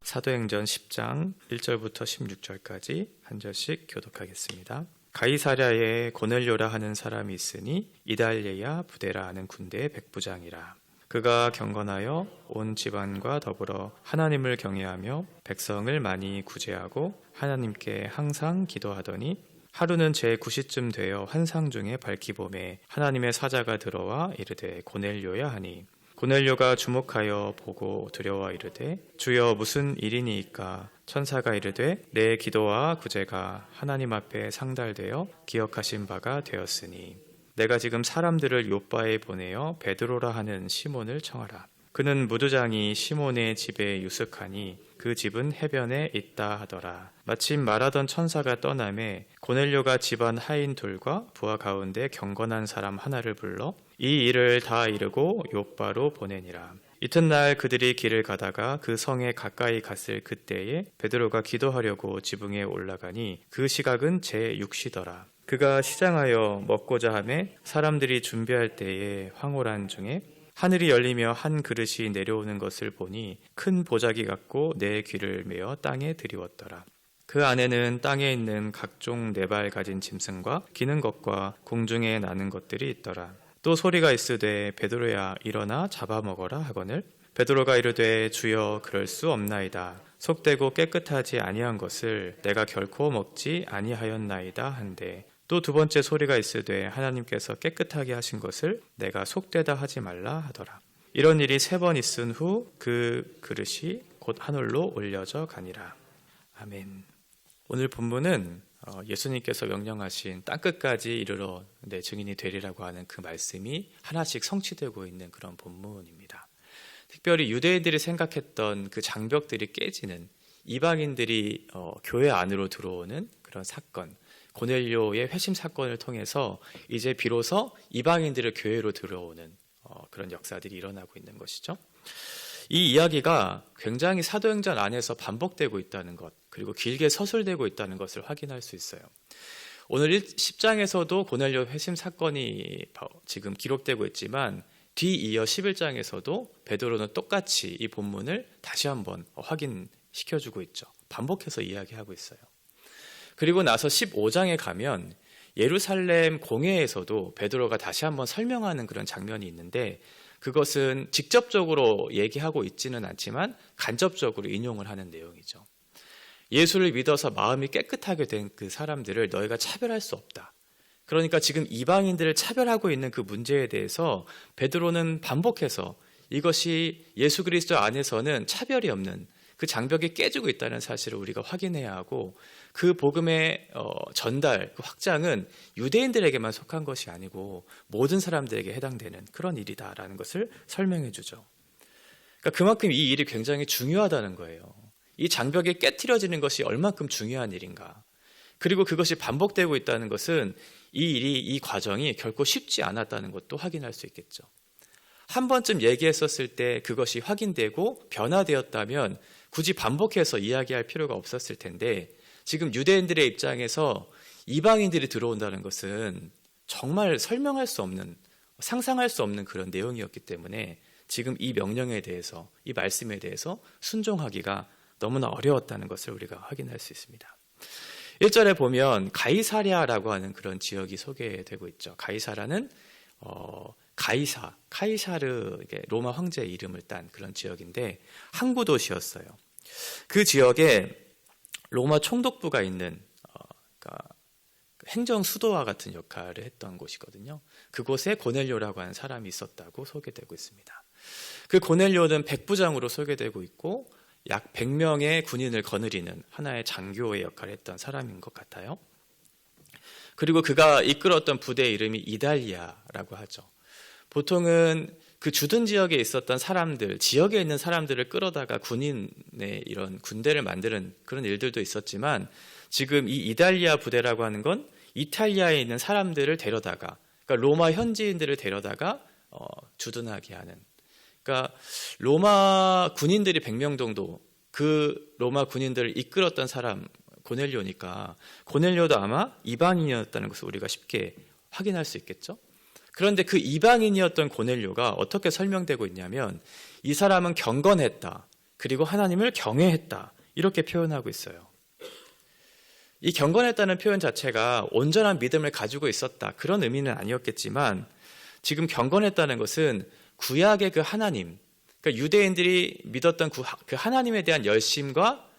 사도행전 10장 1절부터 16절까지 한 절씩 교독하겠습니다. 가이사랴에 고넬료라 하는 사람이 있으니 이달리아 부데라 하는 군대의 백부장이라. 그가 경건하여 온 집안과 더불어 하나님을 경외하며 백성을 많이 구제하고 하나님께 항상 기도하더니 하루는 제9시쯤 되어 환상 중에 밝히 보매 하나님의 사자가 들어와 이르되 고넬료야 하니 고넬료가 주목하여 보고 두려워 이르되 주여 무슨 일이니이까. 천사가 이르되 내 기도와 구제가 하나님 앞에 상달되어 기억하신 바가 되었으니 내가 지금 사람들을 요빠에 보내어 베드로라 하는 시몬을 청하라. 그는 무두장이 시몬의 집에 유숙하니 그 집은 해변에 있다 하더라. 마침 말하던 천사가 떠나매 고넬료가 집안 하인 둘과 부하 가운데 경건한 사람 하나를 불러 이 일을 다 이루고 요빠로 보내니라. 이튿날 그들이 길을 가다가 그 성에 가까이 갔을 그때에 베드로가 기도하려고 지붕에 올라가니 그 시각은 제6시더라. 그가 시장하여 먹고자 하매 사람들이 준비할 때에 황홀한 중에 하늘이 열리며 한 그릇이 내려오는 것을 보니 큰 보자기 같고 네 귀를 메어 땅에 들이웠더라. 그 안에는 땅에 있는 각종 네 발 가진 짐승과 기는 것과 공중에 나는 것들이 있더라. 또 소리가 있으되 베드로야 일어나 잡아먹어라 하거늘 베드로가 이르되 주여 그럴 수 없나이다. 속되고 깨끗하지 아니한 것을 내가 결코 먹지 아니하였나이다 한데 또 두 번째 소리가 있으되 하나님께서 깨끗하게 하신 것을 내가 속되다 하지 말라 하더라. 이런 일이 3번 있은 후 그 그릇이 곧 하늘로 올려져 가니라. 아멘. 오늘 본문은 예수님께서 명령하신 땅끝까지 이르러 내 증인이 되리라고 하는 그 말씀이 하나씩 성취되고 있는 그런 본문입니다. 특별히 유대인들이 생각했던 그 장벽들이 깨지는, 이방인들이 교회 안으로 들어오는 그런 사건, 고넬료의 회심 사건을 통해서 이제 비로소 이방인들의 교회로 들어오는 그런 역사들이 일어나고 있는 것이죠. 이 이야기가 굉장히 사도행전 안에서 반복되고 있다는 것, 그리고 길게 서술되고 있다는 것을 확인할 수 있어요. 오늘 10장에서도 고넬료 회심 사건이 지금 기록되고 있지만 뒤이어 11장에서도 베드로는 똑같이 이 본문을 다시 한번 확인시켜주고 있죠. 반복해서 이야기하고 있어요. 그리고 나서 15장에 가면 예루살렘 공회에서도 베드로가 다시 한번 설명하는 그런 장면이 있는데 그것은 직접적으로 얘기하고 있지는 않지만 간접적으로 인용을 하는 내용이죠. 예수를 믿어서 마음이 깨끗하게 된 그 사람들을 너희가 차별할 수 없다. 그러니까 지금 이방인들을 차별하고 있는 그 문제에 대해서 베드로는 반복해서 이것이 예수 그리스도 안에서는 차별이 없는 그 장벽이 깨지고 있다는 사실을 우리가 확인해야 하고 그 복음의 전달, 그 확장은 유대인들에게만 속한 것이 아니고 모든 사람들에게 해당되는 그런 일이다라는 것을 설명해 주죠. 그러니까 그만큼 이 일이 굉장히 중요하다는 거예요. 이 장벽이 깨트려지는 것이 얼만큼 중요한 일인가. 그리고 그것이 반복되고 있다는 것은 이 과정이 결코 쉽지 않았다는 것도 확인할 수 있겠죠. 한 번쯤 얘기했었을 때 그것이 확인되고 변화되었다면 굳이 반복해서 이야기할 필요가 없었을 텐데 지금 유대인들의 입장에서 이방인들이 들어온다는 것은 정말 설명할 수 없는, 상상할 수 없는 그런 내용이었기 때문에 지금 이 명령에 대해서, 이 말씀에 대해서 순종하기가 너무나 어려웠다는 것을 우리가 확인할 수 있습니다. 1절에 보면 가이사랴라고 하는 그런 지역이 소개되고 있죠. 가이사라는 카이사르, 로마 황제의 이름을 딴 그런 지역인데 항구 도시였어요. 그 지역에 로마 총독부가 있는 그러니까 행정 수도와 같은 역할을 했던 곳이거든요. 그곳에 고넬료라고 하는 사람이 있었다고 소개되고 있습니다. 그 고넬료는 백부장으로 소개되고 있고 약 100명의 군인을 거느리는 하나의 장교의 역할을 했던 사람인 것 같아요. 그리고 그가 이끌었던 부대의 이름이 이달리아라고 하죠. 보통은 그 주둔 지역에 있었던 사람들, 지역에 있는 사람들을 끌어다가 군인의 이런 군대를 만드는 그런 일들도 있었지만 지금 이 이달리아 부대라고 하는 건 이탈리아에 있는 사람들을 데려다가, 그러니까 로마 현지인들을 데려다가 주둔하게 하는, 그러니까 로마 군인들이 100명 정도, 그 로마 군인들을 이끌었던 사람 고넬료니까 고넬료도 아마 이방인이었다는 것을 우리가 쉽게 확인할 수 있겠죠. 그런데 그 이방인이었던 고넬료가 어떻게 설명되고 있냐면 이 사람은 경건했다. 그리고 하나님을 경외했다. 이렇게 표현하고 있어요. 이 경건했다는 표현 자체가 온전한 믿음을 가지고 있었다. 그런 의미는 아니었겠지만 지금 경건했다는 것은 구약의 그 하나님, 그러니까 유대인들이 믿었던 그 하나님에 대한 열심과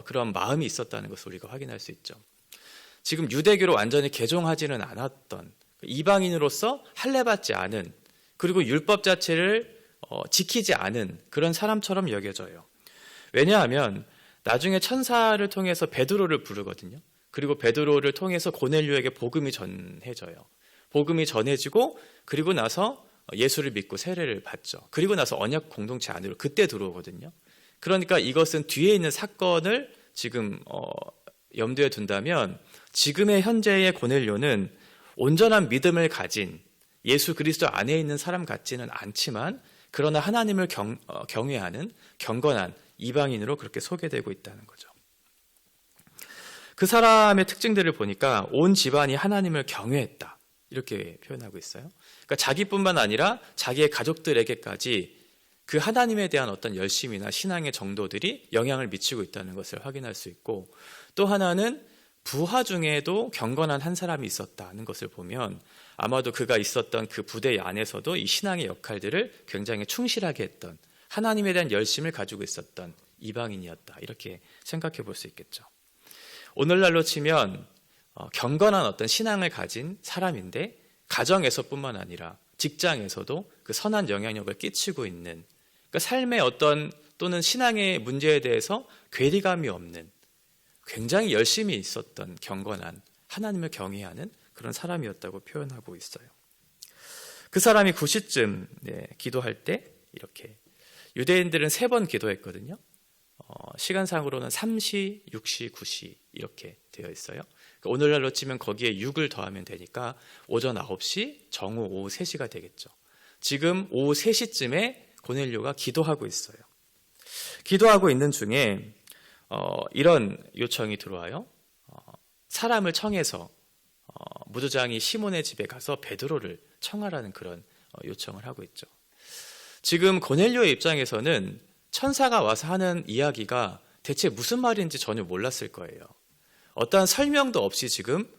그런 마음이 있었다는 것을 우리가 확인할 수 있죠. 지금 유대교로 완전히 개종하지는 않았던 이방인으로서 할례받지 않은 그리고 율법 자체를 지키지 않은 그런 사람처럼 여겨져요. 왜냐하면 나중에 천사를 통해서 베드로를 부르거든요. 그리고 베드로를 통해서 고넬료에게 복음이 전해져요. 복음이 전해지고 그리고 나서 예수를 믿고 세례를 받죠. 그리고 나서 언약 공동체 안으로 그때 들어오거든요. 그러니까 이것은 뒤에 있는 사건을 지금 염두에 둔다면 지금의 현재의 고넬료는 온전한 믿음을 가진 예수 그리스도 안에 있는 사람 같지는 않지만 그러나 하나님을 경외하는 경건한 이방인으로 그렇게 소개되고 있다는 거죠. 그 사람의 특징들을 보니까 온 집안이 하나님을 경외했다. 이렇게 표현하고 있어요. 그러니까 자기뿐만 아니라 자기의 가족들에게까지 그 하나님에 대한 어떤 열심이나 신앙의 정도들이 영향을 미치고 있다는 것을 확인할 수 있고 또 하나는 부하 중에도 경건한 한 사람이 있었다는 것을 보면 아마도 그가 있었던 그 부대 안에서도 이 신앙의 역할들을 굉장히 충실하게 했던 하나님에 대한 열심을 가지고 있었던 이방인이었다. 이렇게 생각해 볼 수 있겠죠. 오늘날로 치면 경건한 어떤 신앙을 가진 사람인데 가정에서뿐만 아니라 직장에서도 그 선한 영향력을 끼치고 있는 그러니까 삶의 어떤 또는 신앙의 문제에 대해서 괴리감이 없는 굉장히 열심히 있었던 경건한 하나님을 경외하는 그런 사람이었다고 표현하고 있어요. 그 사람이 9시쯤 기도할 때 이렇게 유대인들은 3번 기도했거든요. 시간상으로는 3시, 6시, 9시 이렇게 되어 있어요. 그러니까 오늘날로 치면 거기에 6을 더하면 되니까 오전 9시, 정오 오후 3시가 되겠죠. 지금 오후 3시쯤에 고넬료가 기도하고 있어요. 기도하고 있는 중에 이런 요청이 들어와요. 사람을 청해서 무두장이 시몬의 집에 가서 베드로를 청하라는 그런 요청을 하고 있죠. 지금 고넬료의 입장에서는 천사가 와서 하는 이야기가 대체 무슨 말인지 전혀 몰랐을 거예요. 어떠한 설명도 없이 지금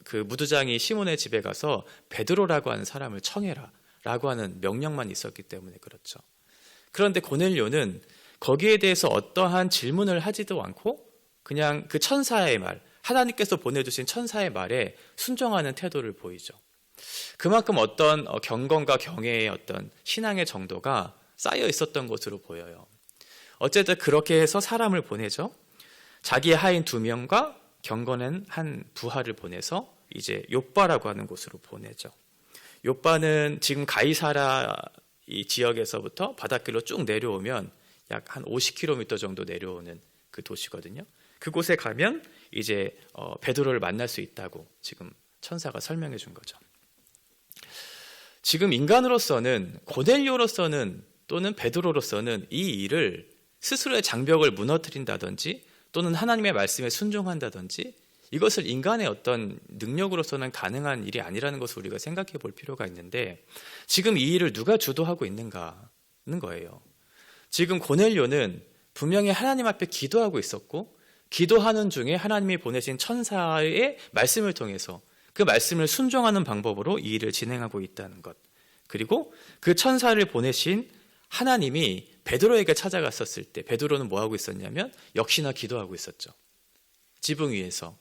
그 무두장이 시몬의 집에 가서 베드로라고 하는 사람을 청해라 라고 하는 명령만 있었기 때문에 그렇죠. 그런데 고넬료는 거기에 대해서 어떠한 질문을 하지도 않고 그냥 그 천사의 말, 하나님께서 보내주신 천사의 말에 순종하는 태도를 보이죠. 그만큼 어떤 경건과 경외의 어떤 신앙의 정도가 쌓여 있었던 것으로 보여요. 어쨌든 그렇게 해서 사람을 보내죠. 자기의 하인 2명과 경건한 한 부하를 보내서 이제 욥바라고 하는 곳으로 보내죠. 욥바는 지금 가이사라 이 지역에서부터 바닷길로 쭉 내려오면 약 한 50km 정도 내려오는 그 도시거든요. 그곳에 가면 이제 베드로를 만날 수 있다고 지금 천사가 설명해 준 거죠. 지금 인간으로서는 고넬료로서는 또는 베드로로서는 이 일을 스스로의 장벽을 무너뜨린다든지 또는 하나님의 말씀에 순종한다든지 이것을 인간의 어떤 능력으로서는 가능한 일이 아니라는 것을 우리가 생각해 볼 필요가 있는데 지금 이 일을 누가 주도하고 있는가는 거예요. 지금 고넬료는 분명히 하나님 앞에 기도하고 있었고 기도하는 중에 하나님이 보내신 천사의 말씀을 통해서 그 말씀을 순종하는 방법으로 이 일을 진행하고 있다는 것. 그리고 그 천사를 보내신 하나님이 베드로에게 찾아갔었을 때 베드로는 뭐하고 있었냐면 역시나 기도하고 있었죠. 지붕 위에서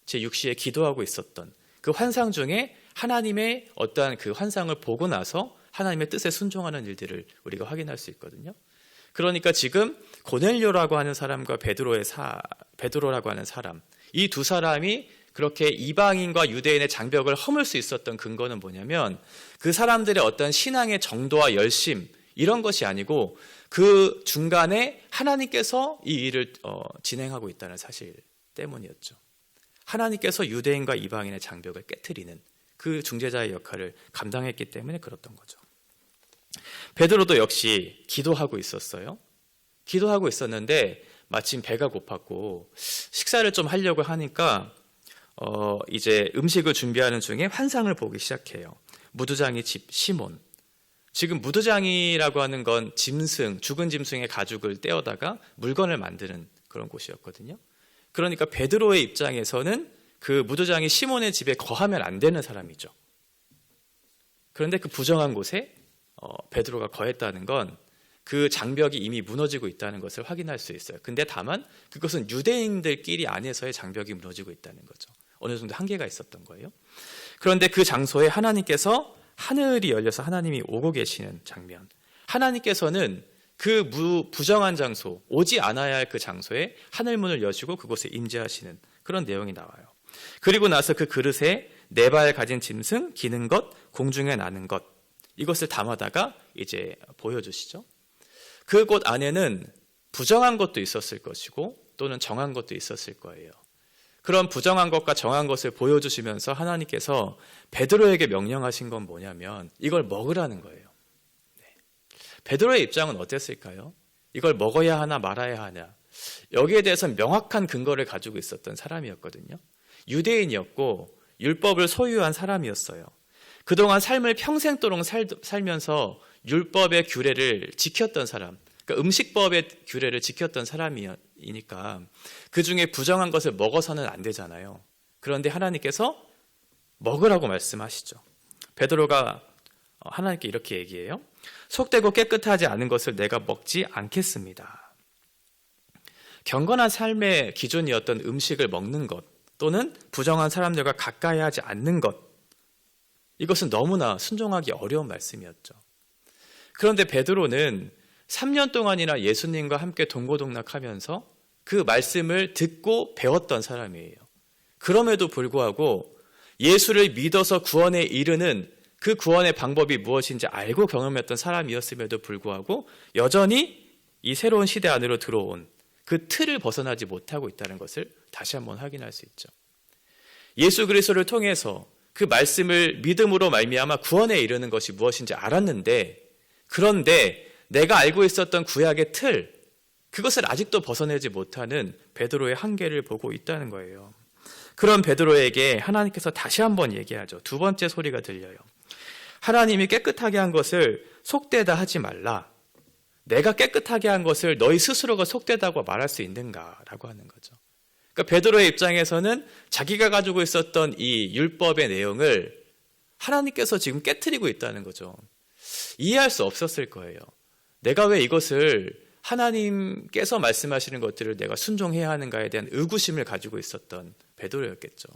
제6시에 기도하고 있었던 그 환상 중에 하나님의 어떠한 그 환상을 보고 나서 하나님의 뜻에 순종하는 일들을 우리가 확인할 수 있거든요. 그러니까 지금 고넬료라고 하는 사람과 베드로라고 하는 사람, 이 두 사람이 그렇게 이방인과 유대인의 장벽을 허물 수 있었던 근거는 뭐냐면 그 사람들의 어떤 신앙의 정도와 열심 이런 것이 아니고 그 중간에 하나님께서 이 일을 진행하고 있다는 사실 때문이었죠. 하나님께서 유대인과 이방인의 장벽을 깨트리는 그 중재자의 역할을 감당했기 때문에 그렇던 거죠. 베드로도 역시 기도하고 있었어요. 기도하고 있었는데 마침 배가 고팠고 식사를 좀 하려고 하니까 이제 음식을 준비하는 중에 환상을 보기 시작해요. 무두장이 집 시몬, 지금 무드장이라고 하는 건 짐승, 죽은 짐승의 가죽을 떼어다가 물건을 만드는 그런 곳이었거든요. 그러니까 베드로의 입장에서는 그 무드장이 시몬의 집에 거하면 안 되는 사람이죠. 그런데 그 부정한 곳에 베드로가 거했다는 건 그 장벽이 이미 무너지고 있다는 것을 확인할 수 있어요. 근데 다만 그것은 유대인들끼리 안에서의 장벽이 무너지고 있다는 거죠. 어느 정도 한계가 있었던 거예요. 그런데 그 장소에 하나님께서 하늘이 열려서 하나님이 오고 계시는 장면, 하나님께서는 그 부정한 장소, 오지 않아야 할 그 장소에 하늘문을 여시고 그곳에 임재하시는 그런 내용이 나와요. 그리고 나서 그 그릇에 4발 가진 짐승, 기는 것, 공중에 나는 것, 이것을 담아다가 이제 보여주시죠. 그 곳 안에는 부정한 것도 있었을 것이고 또는 정한 것도 있었을 거예요. 그런 부정한 것과 정한 것을 보여주시면서 하나님께서 베드로에게 명령하신 건 뭐냐면 이걸 먹으라는 거예요. 베드로의 입장은 어땠을까요? 이걸 먹어야 하나 말아야 하냐. 여기에 대해서는 명확한 근거를 가지고 있었던 사람이었거든요. 유대인이었고 율법을 소유한 사람이었어요. 그동안 삶을 평생도록 살면서 율법의 규례를 지켰던 사람, 그러니까 음식법의 규례를 지켰던 사람이니까 그 중에 부정한 것을 먹어서는 안 되잖아요. 그런데 하나님께서 먹으라고 말씀하시죠. 베드로가 하나님께 이렇게 얘기해요. 속되고 깨끗하지 않은 것을 내가 먹지 않겠습니다. 경건한 삶의 기준이었던 음식을 먹는 것 또는 부정한 사람들과 가까이 하지 않는 것, 이것은 너무나 순종하기 어려운 말씀이었죠. 그런데 베드로는 3년 동안이나 예수님과 함께 동고동락하면서 그 말씀을 듣고 배웠던 사람이에요. 그럼에도 불구하고 예수를 믿어서 구원에 이르는 그 구원의 방법이 무엇인지 알고 경험했던 사람이었음에도 불구하고 여전히 이 새로운 시대 안으로 들어온 그 틀을 벗어나지 못하고 있다는 것을 다시 한번 확인할 수 있죠. 예수 그리스도를 통해서 그 말씀을 믿음으로 말미암아 구원에 이르는 것이 무엇인지 알았는데, 그런데 내가 알고 있었던 구약의 틀, 그것을 아직도 벗어내지 못하는 베드로의 한계를 보고 있다는 거예요. 그런 베드로에게 하나님께서 다시 한번 얘기하죠. 두 번째 소리가 들려요. 하나님이 깨끗하게 한 것을 속되다 하지 말라. 내가 깨끗하게 한 것을 너희 스스로가 속되다고 말할 수 있는가라고 하는 거죠. 그러니까 베드로의 입장에서는 자기가 가지고 있었던 이 율법의 내용을 하나님께서 지금 깨트리고 있다는 거죠. 이해할 수 없었을 거예요. 내가 왜 이것을 하나님께서 말씀하시는 것들을 내가 순종해야 하는가에 대한 의구심을 가지고 있었던 베드로였겠죠.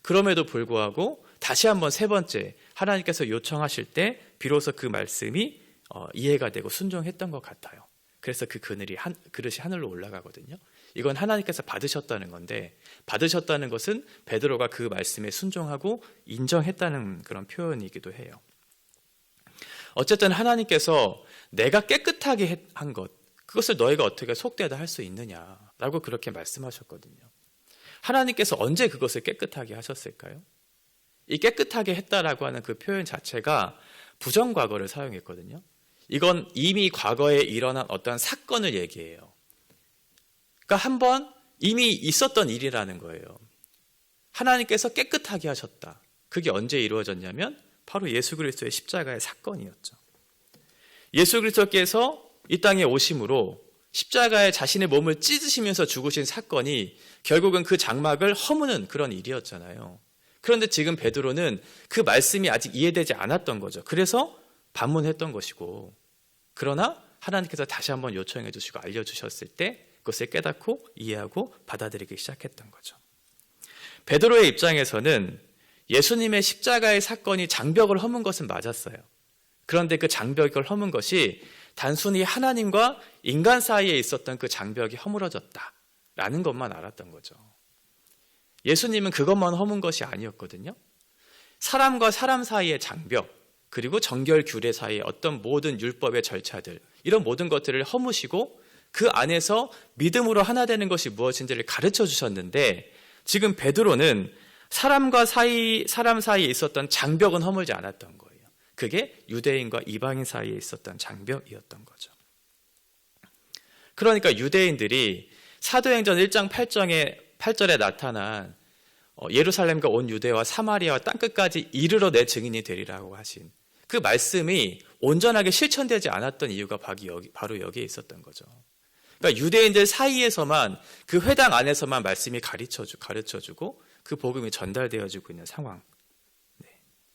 그럼에도 불구하고 다시 한번 세 번째 하나님께서 요청하실 때 비로소 그 말씀이 이해가 되고 순종했던 것 같아요. 그래서 그 그릇이 하늘로 올라가거든요. 이건 하나님께서 받으셨다는 건데, 받으셨다는 것은 베드로가 그 말씀에 순종하고 인정했다는 그런 표현이기도 해요. 어쨌든 하나님께서 내가 깨끗하게 한 것, 그것을 너희가 어떻게 속되다 할 수 있느냐라고 그렇게 말씀하셨거든요. 하나님께서 언제 그것을 깨끗하게 하셨을까요? 이 깨끗하게 했다라고 하는 그 표현 자체가 부정과거를 사용했거든요. 이건 이미 과거에 일어난 어떤 사건을 얘기해요. 그러니까 한번 이미 있었던 일이라는 거예요. 하나님께서 깨끗하게 하셨다. 그게 언제 이루어졌냐면 바로 예수 그리스도의 십자가의 사건이었죠. 예수 그리스도께서 이 땅에 오심으로 십자가에 자신의 몸을 찢으시면서 죽으신 사건이 결국은 그 장막을 허무는 그런 일이었잖아요. 그런데 지금 베드로는 그 말씀이 아직 이해되지 않았던 거죠. 그래서 반문했던 것이고, 그러나 하나님께서 다시 한번 요청해 주시고 알려주셨을 때 그것을 깨닫고 이해하고 받아들이기 시작했던 거죠. 베드로의 입장에서는 예수님의 십자가의 사건이 장벽을 허문 것은 맞았어요. 그런데 그 장벽을 허문 것이 단순히 하나님과 인간 사이에 있었던 그 장벽이 허물어졌다라는 것만 알았던 거죠. 예수님은 그것만 허문 것이 아니었거든요. 사람과 사람 사이의 장벽, 그리고 정결 규례 사이의 어떤 모든 율법의 절차들, 이런 모든 것들을 허무시고 그 안에서 믿음으로 하나 되는 것이 무엇인지를 가르쳐 주셨는데, 지금 베드로는 사람 사이에 있었던 장벽은 허물지 않았던 거예요. 그게 유대인과 이방인 사이에 있었던 장벽이었던 거죠. 그러니까 유대인들이 사도행전 1장 8절에 나타난 예루살렘과 온 유대와 사마리아와 땅끝까지 이르러 내 증인이 되리라고 하신 그 말씀이 온전하게 실천되지 않았던 이유가 바로 여기에 있었던 거죠. 그러니까 유대인들 사이에서만, 그 회당 안에서만 말씀이 가르쳐주고 그 복음이 전달되어지고 있는 상황.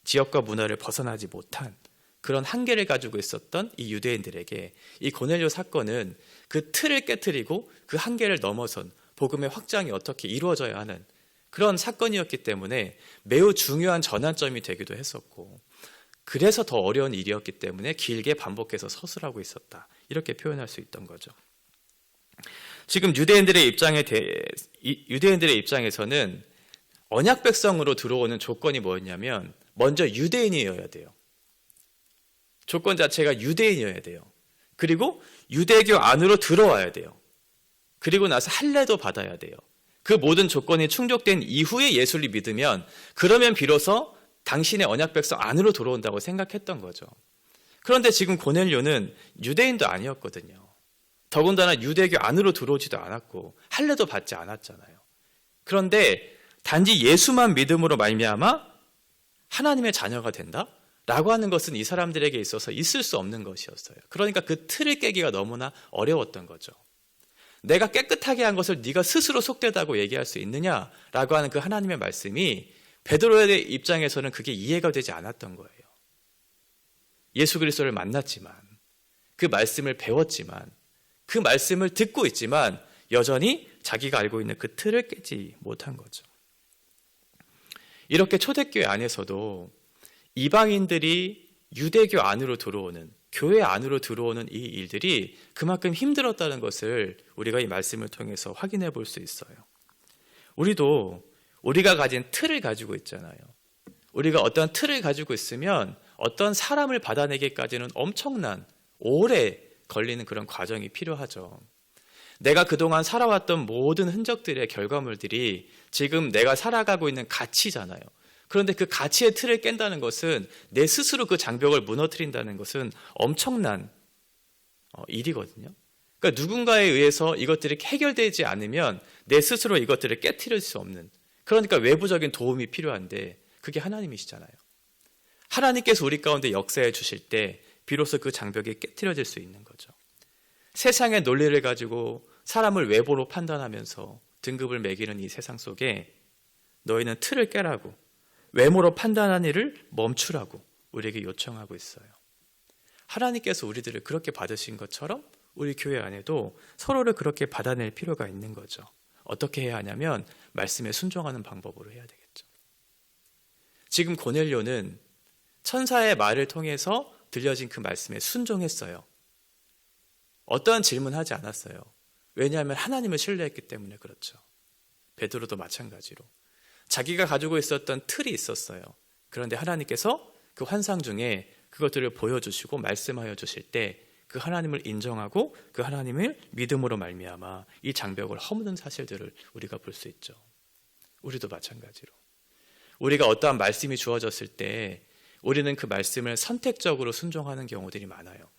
지역과 문화를 벗어나지 못한 그런 한계를 가지고 있었던 이 유대인들에게 이 고넬료 사건은 그 틀을 깨트리고 그 한계를 넘어선 복음의 확장이 어떻게 이루어져야 하는 그런 사건이었기 때문에 매우 중요한 전환점이 되기도 했었고, 그래서 더 어려운 일이었기 때문에 길게 반복해서 서술하고 있었다, 이렇게 표현할 수 있던 거죠. 지금 유대인들의 입장에서는 언약 백성으로 들어오는 조건이 뭐였냐면, 먼저 유대인이어야 돼요. 조건 자체가 유대인이어야 돼요. 그리고 유대교 안으로 들어와야 돼요. 그리고 나서 할례도 받아야 돼요. 그 모든 조건이 충족된 이후에 예수를 믿으면, 그러면 비로소 당신의 언약 백성 안으로 들어온다고 생각했던 거죠. 그런데 지금 고넬료는 유대인도 아니었거든요. 더군다나 유대교 안으로 들어오지도 않았고 할례도 받지 않았잖아요. 그런데 단지 예수만 믿음으로 말미암아 하나님의 자녀가 된다? 라고 하는 것은 이 사람들에게 있어서 있을 수 없는 것이었어요. 그러니까 그 틀을 깨기가 너무나 어려웠던 거죠. 내가 깨끗하게 한 것을 네가 스스로 속되다고 얘기할 수 있느냐라고 하는 그 하나님의 말씀이 베드로의 입장에서는 그게 이해가 되지 않았던 거예요. 예수 그리스도를 만났지만, 그 말씀을 배웠지만, 그 말씀을 듣고 있지만 여전히 자기가 알고 있는 그 틀을 깨지 못한 거죠. 이렇게 초대교회 안에서도 이방인들이 유대교 안으로 들어오는, 교회 안으로 들어오는 이 일들이 그만큼 힘들었다는 것을 우리가 이 말씀을 통해서 확인해 볼 수 있어요. 우리가 가진 틀을 가지고 있잖아요. 우리가 어떤 틀을 가지고 있으면 어떤 사람을 받아내기까지는 엄청난 오래 걸리는 그런 과정이 필요하죠. 내가 그동안 살아왔던 모든 흔적들의 결과물들이 지금 내가 살아가고 있는 가치잖아요. 그런데 그 가치의 틀을 깬다는 것은, 내 스스로 그 장벽을 무너뜨린다는 것은 엄청난 일이거든요. 그러니까 누군가에 의해서 이것들이 해결되지 않으면 내 스스로 이것들을 깨트릴 수 없는, 그러니까 외부적인 도움이 필요한데 그게 하나님이시잖아요. 하나님께서 우리 가운데 역사해 주실 때 비로소 그 장벽이 깨트려질 수 있는 거죠. 세상의 논리를 가지고 사람을 외모로 판단하면서 등급을 매기는 이 세상 속에 너희는 틀을 깨라고, 외모로 판단하는 일을 멈추라고 우리에게 요청하고 있어요. 하나님께서 우리들을 그렇게 받으신 것처럼 우리 교회 안에도 서로를 그렇게 받아낼 필요가 있는 거죠. 어떻게 해야 하냐면 말씀에 순종하는 방법으로 해야 되겠죠. 지금 고넬료는 천사의 말을 통해서 들려진 그 말씀에 순종했어요. 어떠한 질문하지 않았어요. 왜냐하면 하나님을 신뢰했기 때문에 그렇죠. 베드로도 마찬가지로 자기가 가지고 있었던 틀이 있었어요. 그런데 하나님께서 그 환상 중에 그것들을 보여주시고 말씀하여 주실 때 그 하나님을 인정하고 그 하나님을 믿음으로 말미암아 이 장벽을 허무는 사실들을 우리가 볼 수 있죠. 우리도 마찬가지로 우리가 어떠한 말씀이 주어졌을 때 우리는 그 말씀을 선택적으로 순종하는 경우들이 많아요.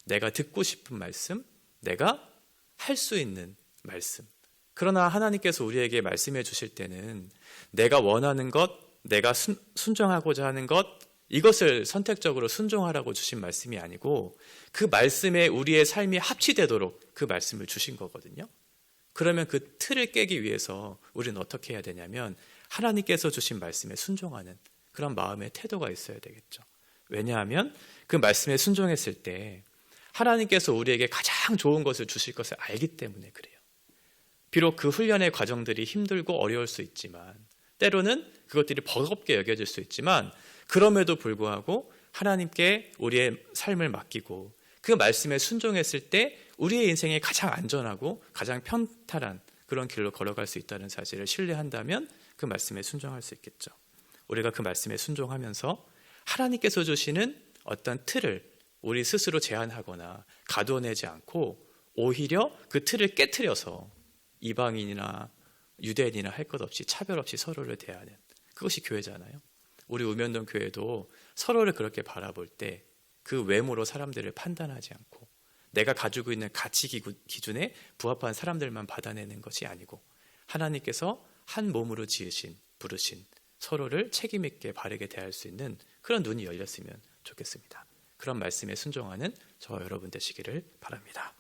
내가 듣고 싶은 말씀, 내가 할 수 있는 말씀. 그러나 하나님께서 우리에게 말씀해 주실 때는 내가 원하는 것, 내가 순종하고자 하는 것, 이것을 선택적으로 순종하라고 주신 말씀이 아니고 그 말씀에 우리의 삶이 합치되도록 그 말씀을 주신 거거든요. 그러면 그 틀을 깨기 위해서 우리는 어떻게 해야 되냐면 하나님께서 주신 말씀에 순종하는 그런 마음의 태도가 있어야 되겠죠. 왜냐하면 그 말씀에 순종했을 때 하나님께서 우리에게 가장 좋은 것을 주실 것을 알기 때문에 그래요. 비록 그 훈련의 과정들이 힘들고 어려울 수 있지만, 때로는 그것들이 버겁게 여겨질 수 있지만, 그럼에도 불구하고 하나님께 우리의 삶을 맡기고 그 말씀에 순종했을 때 우리의 인생에 가장 안전하고 가장 평탄한 그런 길로 걸어갈 수 있다는 사실을 신뢰한다면 그 말씀에 순종할 수 있겠죠. 우리가 그 말씀에 순종하면서 하나님께서 주시는 어떤 틀을 우리 스스로 제한하거나 가둬내지 않고 오히려 그 틀을 깨트려서 이방인이나 유대인이나 할 것 없이 차별 없이 서로를 대하는, 그것이 교회잖아요. 우리 우면동 교회도 서로를 그렇게 바라볼 때 그 외모로 사람들을 판단하지 않고 내가 가지고 있는 가치 기준에 부합한 사람들만 받아내는 것이 아니고 하나님께서 한 몸으로 부르신 서로를 책임 있게 바르게 대할 수 있는 그런 눈이 열렸으면 좋겠습니다. 그런 말씀에 순종하는 저와 여러분 되시기를 바랍니다.